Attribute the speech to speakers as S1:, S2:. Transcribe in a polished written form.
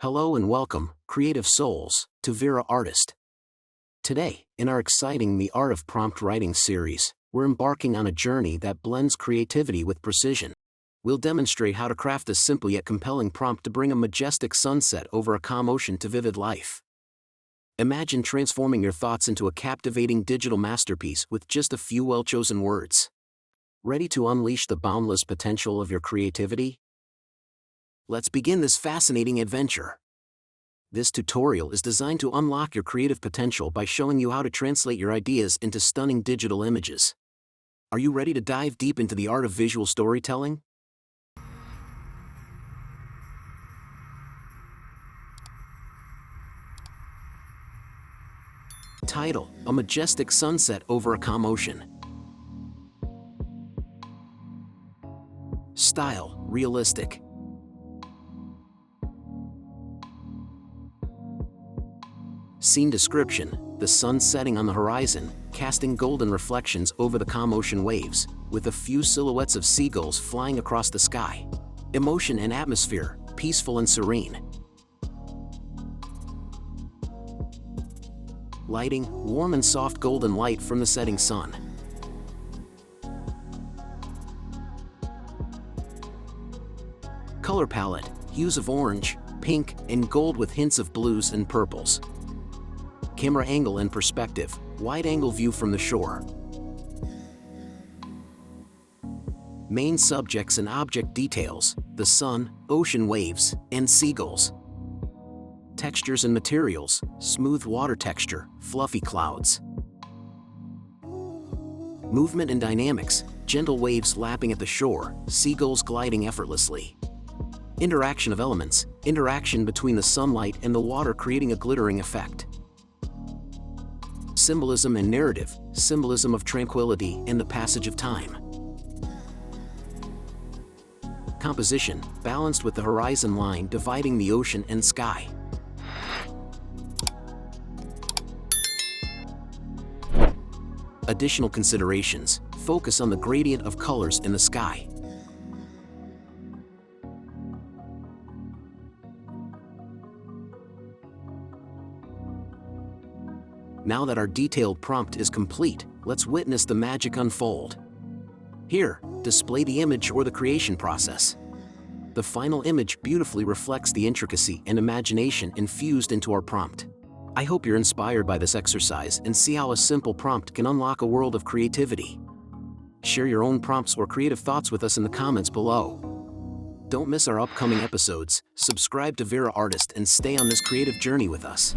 S1: Hello and welcome, creative souls, to Vera Artist. Today, in our exciting The Art of Prompt Writing series, we're embarking on a journey that blends creativity with precision. We'll demonstrate how to craft a simple yet compelling prompt to bring a majestic sunset over a calm ocean to vivid life. Imagine transforming your thoughts into a captivating digital masterpiece with just a few well-chosen words. Ready to unleash the boundless potential of your creativity? Let's begin this fascinating adventure. This tutorial is designed to unlock your creative potential by showing you how to translate your ideas into stunning digital images. Are you ready to dive deep into the art of visual storytelling? Title: A Majestic Sunset Over a Calm Ocean. Style: realistic. Scene description: the sun setting on the horizon, casting golden reflections over the calm ocean waves, with a few silhouettes of seagulls flying across the sky. Emotion and atmosphere: peaceful and serene. Lighting: warm and soft golden light from the setting sun. Color palette: hues of orange, pink, and gold with hints of blues and purples. Camera angle and perspective: wide-angle view from the shore. Main subjects and object details: the sun, ocean waves, and seagulls. Textures and materials: smooth water texture, fluffy clouds. Movement and dynamics: gentle waves lapping at the shore, seagulls gliding effortlessly. Interaction of elements: interaction between the sunlight and the water creating a glittering effect. Symbolism and narrative: symbolism of tranquility and the passage of time. Composition: balanced with the horizon line dividing the ocean and sky. Additional considerations: focus on the gradient of colors in the sky. Now that our detailed prompt is complete, let's witness the magic unfold. Here, display the image or the creation process. The final image beautifully reflects the intricacy and imagination infused into our prompt. I hope you're inspired by this exercise and see how a simple prompt can unlock a world of creativity. Share your own prompts or creative thoughts with us in the comments below. Don't miss our upcoming episodes, subscribe to Vera Artist and stay on this creative journey with us.